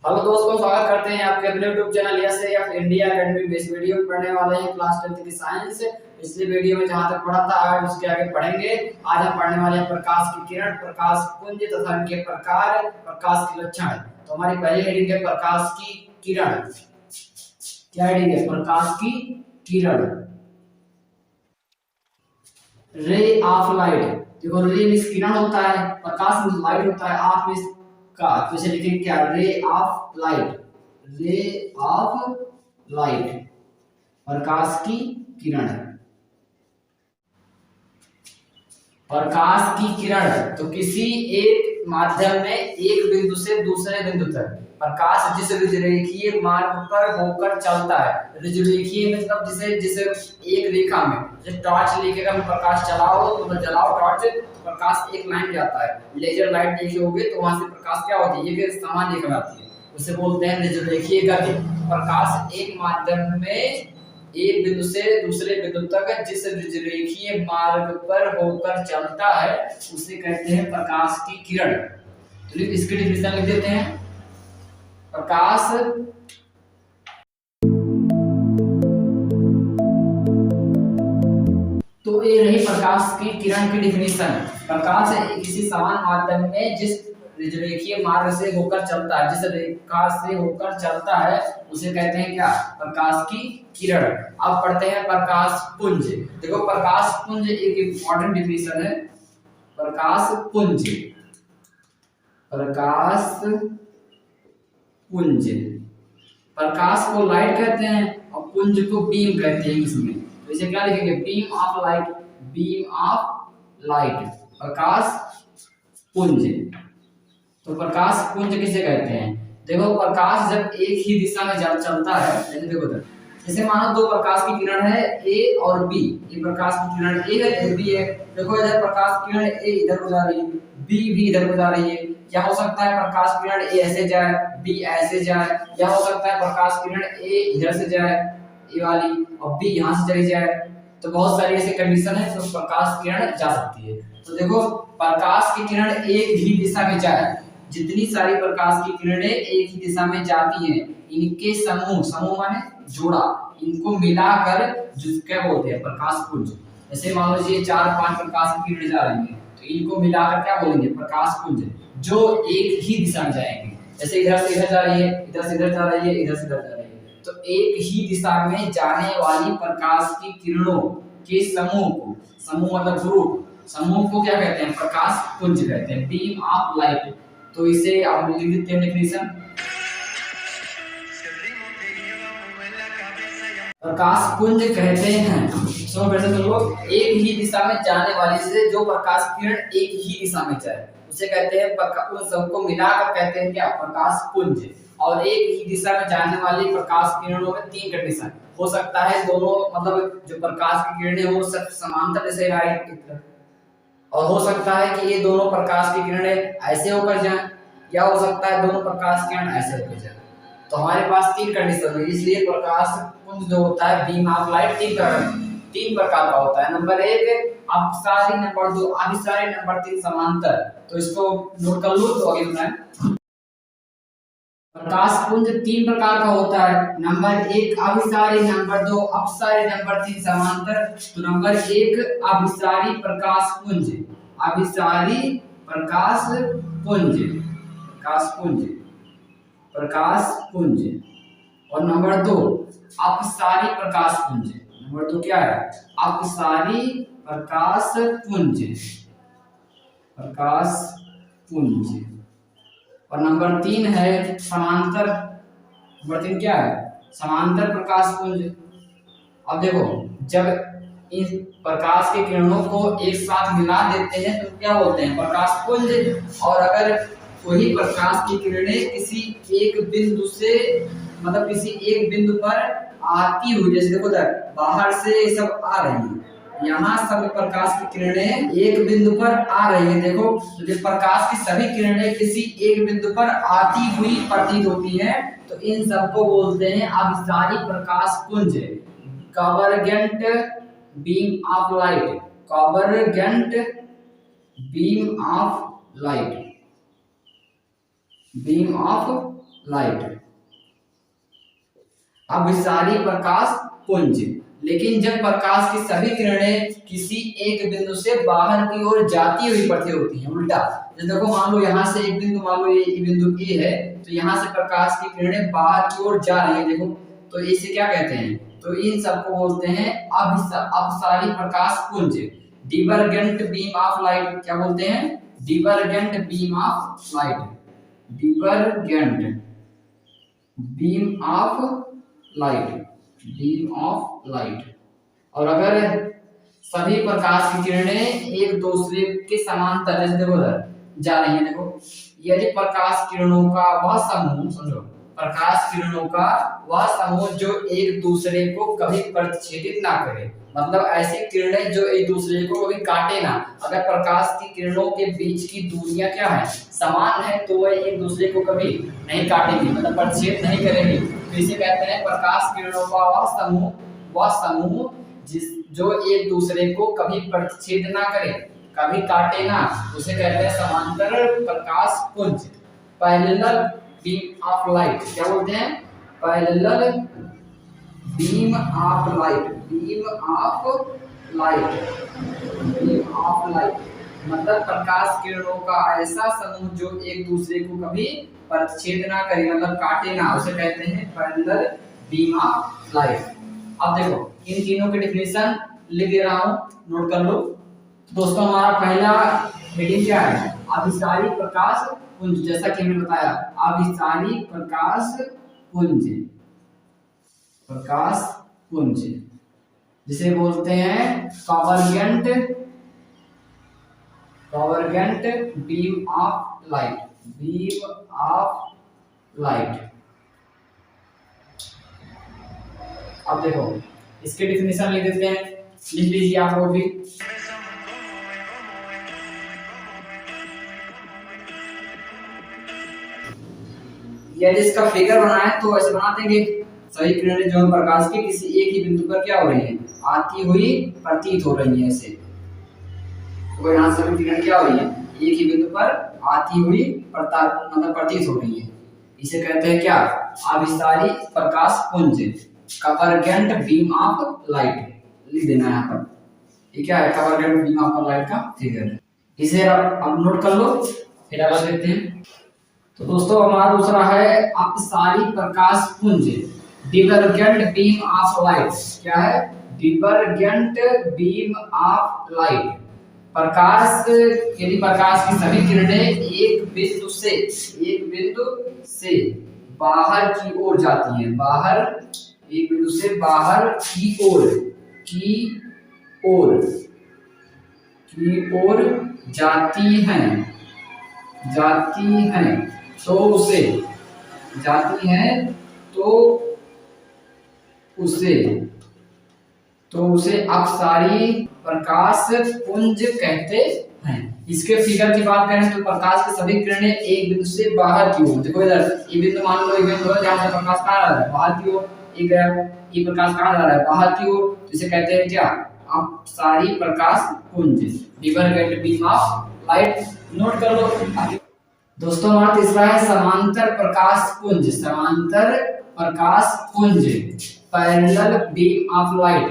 Hello दोस्तों, स्वागत करते हैं आपके अपने YouTube channel SAF India academy में। इस वीडियो में पढ़ने वाले हैं क्लास 10th की साइंस। पिछले वीडियो में जहां तक पढ़ा था आज उसके आगे पढ़ेंगे। आज हम पढ़ने वाले हैं प्रकाश की किरण, प्रकाश पुंज तथा इनके प्रकार, प्रकाश के लक्षण। तो हमारी पहली हेडिंग है प्रकाश की किरण। क्या हेडिंग है? प्रकाश की किरण। रे ऑफ लाइट। देखो, रे मींस किरण होता है, प्रकाश मींस लाइट होता है, ऑफ मींस का। तो इसे लिखेंगे क्या? Ray of light. Ray of light, प्रकाश की किरण। प्रकाश की किरण तो किसी एक माध्यम में एक बिंदु से दूसरे बिंदु तक प्रकाश जिस विजुरेखीय मार्ग पर होकर चलता है। विजुरेखीय मतलब जिसे एक रेखा में, जैसे टॉर्च लेके अगर प्रकाश चलाओ तो जलाओ टॉर्च, प्रकाश एक लाइन जाता है। लेजर लाइट देखे होगे तो वहां से प्रकाश क्या होती है? ये समान रेखा आती है, उसे बोलते हैं विजुरेखीय गति। प्रकाश एक माध्यम में एक बिंदु से दूसरे बिंदु तक जिस विजुरेखीय मार्ग पर होकर चलता है उसे कहते हैं प्रकाश की किरण। तो इसकी डिफिनेशन लिख देते हैं। प्रकाश तो ये रही प्रकाश की किरण की डिफिनेशन। प्रकाश किसी समान माध्यम में जिस विजुरेखीय मार्ग से होकर चलता है, जिस रेखा से होकर चलता है उसे कहते हैं क्या? प्रकाश की किरण। अब पढ़ते हैं प्रकाश पुंज। देखो, प्रकाश पुंज एक इंपॉर्टेंट डिफिनेशन है। प्रकाश पुंज, प्रकाश पुंज। प्रकाश को लाइट कहते हैं और पुंज को बीम कहते हैं इसमें। तो इसे क्या लिखेंगे? Beam of light. Beam of light, प्रकाश पुंज। तो प्रकाश पुंज किसे कहते हैं? देखो, प्रकाश जब एक ही दिशा में चलता है, देखो जैसे मानो दो प्रकाश की किरण है, ए और बी। ये प्रकाश की किरण ए है, ये बी है। देखो, इधर प्रकाश की किरण ए इधर को जा रही है, बी भी इधर को जा रही है। या हो सकता है प्रकाश की किरण ए ऐसे जाए, बी ऐसे जाए। या हो सकता है प्रकाश की किरण ए इधर से जाए, ए वाली, और बी यहाँ से चली जाए। तो बहुत सारी ऐसी कंडीशन है तो प्रकाश की किरण जा सकती है। तो देखो, प्रकाश की किरण एक ही दिशा में जाए, जितनी सारी प्रकाश की किरणें एक ही दिशा में जाती हैं, इनके समूह, समूह माने जोड़ा, इनको मिलाकर जो क्या बोलते हैं? प्रकाश पुंज। जैसे मान लीजिए 4-5 प्रकाश की किरणें जा रही हैं तो इनको मिलाकर क्या बोलेंगे? प्रकाश पुंज, जो एक ही दिशा में जाएंगे। जैसे इधर से इधर जा रही है, इधर से इधर जा रही है, इधर से इधर जा रही है, तो एक ही दिशा में जाने वाली प्रकाश की किरणों के समूह को, समूह मतलब ग्रुप, समूह को क्या कहते हैं? प्रकाश पुंज कहते हैं, बीम ऑफ लाइट। तो इसे आप लिख देते हैं डिफिनेशन। प्रकाश पुंज कहते हैं, सुनो फिर से सुनो, एक ही दिशा में जाने वाली से जो प्रकाश किरण एक ही दिशा में जाए उसे कहते हैं उन सबको मिलाकर कहते हैं क्या? प्रकाश पुंज। और एक ही दिशा में जाने वाली प्रकाश किरणों में 3 कंडीशन हो सकता है। दोनों मतलब जो प्रकाश की किरणें वो सब समांतर जैसे राइट की तरफ, और हो सकता है कि ये दोनों प्रकाश की किरणें ऐसे होकर जाएं, या हो सकता है दोनों प्रकाश की किरण ऐसे होकर जाएं। तो हमारे पास 3 कंडीशन है, इसलिए प्रकाश पुंज जो होता है बीम ऑफ लाइट 3 प्रकार का होता है। नंबर 1 अपसारी, नंबर 2 अभिसारी, नंबर 3 समांतर। तो इसको नोट कर लो तो आगे बताएं। प्रकाश पुंज 3 प्रकार का होता है। नंबर 1 अभिसारी, नंबर 2 अपसारी, नंबर 3 समांतर। तो नंबर 1 अभिसारी प्रकाश पुंज, अभिसारी प्रकाश पुंज, प्रकाश पुंज, प्रकाश पुंज। और नंबर 2 अपसारी प्रकाश पुंज। नंबर 2 क्या है? अपसारी प्रकाश पुंज, प्रकाश पुंज। और नंबर 3 है समांतर। नंबर 3 क्या है? समांतर प्रकाश पुंज। अब देखो, जब इन प्रकाश के किरणों को एक साथ मिला देते हैं तो क्या बोलते हैं? प्रकाश पुंज। और अगर वही प्रकाश की किरणें किसी एक बिंदु से, मतलब किसी एक बिंदु पर आती हुई, जैसे देखो बाहर से सब आ रही है, यहाँ सब प्रकाश की किरणें एक बिंदु पर आ रही है। देखो, तो प्रकाश की सभी किरणें किसी एक बिंदु पर आती हुई प्रतीत होती हैं, तो इन सबको बोलते हैं अभिसारी प्रकाश पुंज, convergent beam of light, convergent beam of light, beam of light. अभिसारी प्रकाश पुंज। लेकिन जब प्रकाश की सभी किरणें किसी एक बिंदु से बाहर की ओर जाती हुई प्रतीत होती हैं, उल्टा जैसे देखो मान लो यहाँ से एक बिंदु, मान लो ये बिंदु ए है, तो यहाँ से प्रकाश की किरणें बाहर की ओर जा रही है, देखो, तो इसे क्या कहते हैं? तो इन सबको बोलते हैं अपसारी प्रकाश पुंज, डिवरजेंट बीम ऑफ लाइट। क्या बोलते हैं? Divergent beam of light, divergent beam of light, beam of light. और अगर सभी प्रकाश की किरणें एक दूसरे के समांतर जैसे देखो उधर जा रही है, देखो, यदि प्रकाश किरणों का वह समूह, समझो, प्रकाश किरणों का वह समूह जो एक दूसरे को कभी प्रतिच्छेदित ना करे, मतलब ऐसी किरणें जो एक दूसरे को कभी काटे ना। अगर प्रकाश की किरणों के बीच की दूरियां क्या है? समान है, तो वह एक दूसरे को कभी नहीं काटेगी, मतलब प्रतिच्छेद नहीं करेगी। तो इसे कहते हैं प्रकाश किरणों का वह समूह जो एक दूसरे को कभी प्रतिच्छेद ना करे, कभी काटे ना, उसे कहते हैं समांतर प्रकाश पुंज, पैरेलल बीम ऑफ लाइट। क्या बोलते हैं? Parallel beam of light, beam of light, beam of light, मतलब प्रकाश किरणों का ऐसा समूह जो एक दूसरे को कभी प्रतिच्छेद ना करे, मतलब काटे ना, उसे कहते हैं पैरेलल बीम ऑफ लाइट। अब देखो इन तीनों की डेफिनेशन लिख दे रहा हूं, नोट कर लो। दोस्तों हमारा पहला हेडिंग क्या है? अभिसारी प्रकाश पुंज। जैसा कि हमने बताया, अभिसारी प्रकाश पुंज, प्रकाश पुंज जिसे बोलते हैं convergent beam of light, beam of light. अब देखो इसके डिफिनेशन लिख देते हैं, लिख लीजिए आप लोग भी। यदि इसका फिगर बनाए तो ऐसे बना देंगे, सही किरणें जो प्रकाश के किसी एक ही बिंदु पर क्या हो रही हैं? आती हुई प्रतीत हो रही हैं ऐसे। तो यहाँ से सभी किरणें क्या हो रही हैं? एक ही बिंदु पर आती हुई मतलब प्रतीत हो रही है। इसे कहते हैं क्या? अभिसारी प्रकाश पुंज, कन्वर्जेंट बीम ऑफ लाइट। लिख देना यहाँ पर, ये क्या है? कन्वर्जेंट बीम ऑफ लाइट का फिगर। इसे अब नोट कर लो, फिर आगे देखते हैं। तो दोस्तों हमारा दूसरा है अपसारी प्रकाश पुंज, डिवरजेंट बीम ऑफ लाइट। क्या है? डिवरजेंट बीम ऑफ लाइट। प्रकाश, यदि प्रकाश की सभी किरणें एक बिंदु से बाहर की ओर जाती हैं, बाहर, एक बिंदु से बाहर की ओर जाती हैं, तो उसे अपसारी प्रकाश पुंज कहते हैं। इसके फिगर की बात करें तो प्रकाश की सभी किरणें एक बिंदु से बाहर की ओर, देखो इधर ये बिंदु, मान लो एक बिंदु है जहां से प्रकाश कहां आ रहा है? बाहर की ओर। एक ये प्रकाश कहां जा रहा है? बाहर की ओर। तो इसे कहते हैं क्या? अपसारी प्रकाश पुंज, डिवरजेंट बीम ऑफ लाइट। नोट कर लो। दोस्तों हमारा तीसरा है समांतर प्रकाश पुंज, समांतर प्रकाश पुंज, parallel beam of light,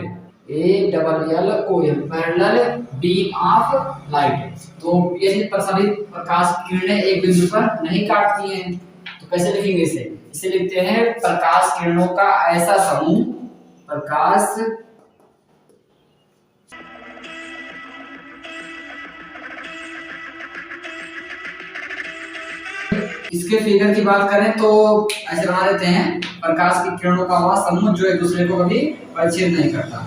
ALLON, parallel beam of light. तो यदि सभी प्रकाश किरणें एक बिंदु पर नहीं काटती हैं तो कैसे लिखेंगे इसे? इसे लिखते हैं प्रकाश किरणों का ऐसा समूह, प्रकाश इसके फिगर की बात करें तो ऐसे बना देते हैं, प्रकाश की किरणों का वह समूह जो एक दूसरे को कभी परिच्छेद नहीं करता।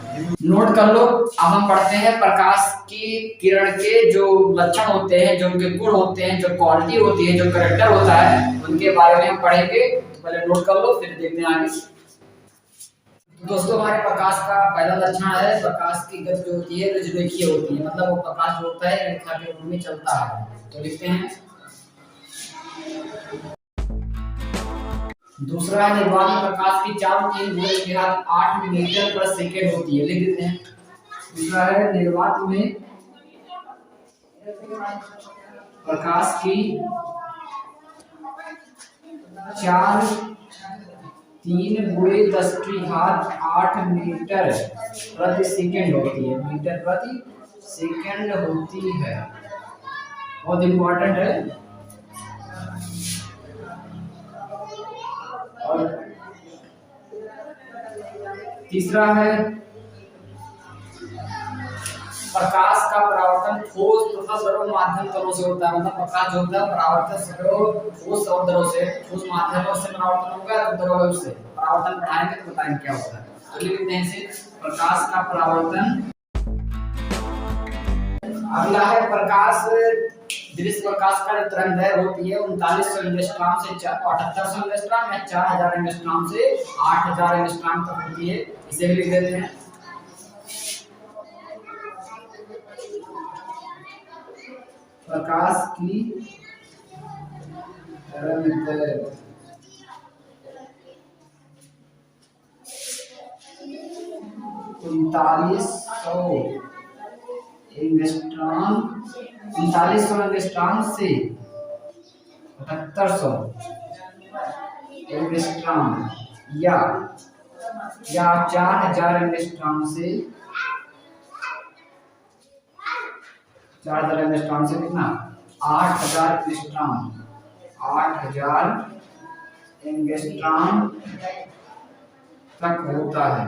नोट कर लो। अब हम पढ़ते हैं प्रकाश की किरण के जो लक्षण होते हैं, जो उनके गुण होते हैं, जो क्वालिटी होती है, जो कैरेक्टर होता है, उनके बारे में हम पढ़ेंगे। तो पहले नोट कर लो, फिर देखते हैं आगे। दोस्तों हमारे प्रकाश का पहला लक्षण है प्रकाश की गति जो होती है रजरेखीय होती है, मतलब वो प्रकाश जो होता है रेखा के रूप में चलता है। तो लिखते हैं। दूसरा निर्वात प्रकाश की चाल 3 गुणे 8 मीटर पर सेकेंड होती है, लिख देते हैं। दूसरा है निर्वात में प्रकाश की 4 3 गुणे 10 की घात 8 मीटर प्रति सेकंड होती है, मीटर प्रति सेकंड होती है। बहुत इंपॉर्टेंट है। और तीसरा है प्रकाश का परावर्तन ठोस तथा द्रव माध्यम तलों से होता है। मतलब प्रकाश जो होता है परावर्तन सदैव ठोस और द्रव से, ठोस माध्यम से परावर्तन होगा तो द्रव से परावर्तन बढ़ाएंगे तो बताएंगे क्या होता है। तो लिखते हैं इसे प्रकाश का परावर्तन। अगला है प्रकाश, दृश्य प्रकाश का तरंगदैर्घ्य होती है 3900 एंगस्ट्रॉम से 7800 एंगस्ट्रॉम या 4000 एंगस्ट्रॉम से 8000 एंगस्ट्रॉम तक होती है। इसे भी लिख देते हैं। प्रकाश की तरंगदैर्घ्य 3900 एंगस्ट्रॉम से 7800 एंगस्ट्रॉम या 4000 एंगस्ट्रॉम से 4000 एंगस्ट्रॉम से कितना 8000 एंगस्ट्रॉम, 8000 एंगस्ट्रॉम तक होता है।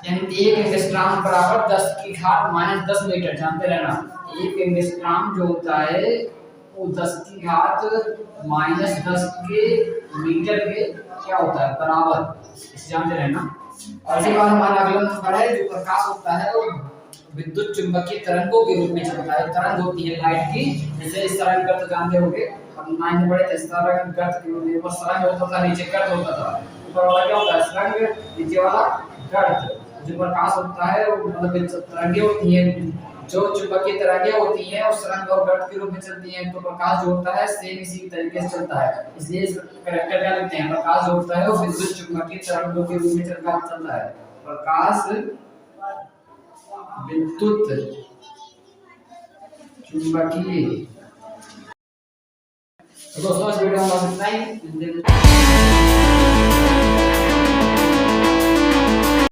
एक एंगस्ट्रॉम बराबर 10 की घात -10 मीटर, जानते रहना। एक एंगस्ट्रॉम जो होता है वो 10 की घात -10 के मीटर के क्या होता है बराबर, इसे जानते रहना। और इसके बाद हमारा अगला नंबर है जो प्रकाश होता है वो विद्युत चुंबकीय तरंगों के रूप में चलता है। तरंग होती है लाइट की, जैसे इस तरंग का तो जानते होंगे, हम 9 में पढ़े थे। इस तरंग गर्त के ऊपर तरंग होता था, नीचे गर्त होता था। ऊपर वाला क्या होता है तरंग, नीचे वाला गर्त। जो प्रकाश होता है वो मतलब तरंगे होती हैं, जो चुंबकीय तरंगे होती हैं उस तरंग और गर्त के रूप में चलती हैं। तो प्रकाश जो होता है सेम इसी तरीके से चलता है, इसलिए इस कैरेक्टर क्या लिखते हैं, प्रकाश जो होता है वो विद्युत चुंबकीय तरंगों के रूप में चलता है। प्रकाश विद्युत चुंबकीय। तो दोस्तों इस वीडियो में बस इतना ही।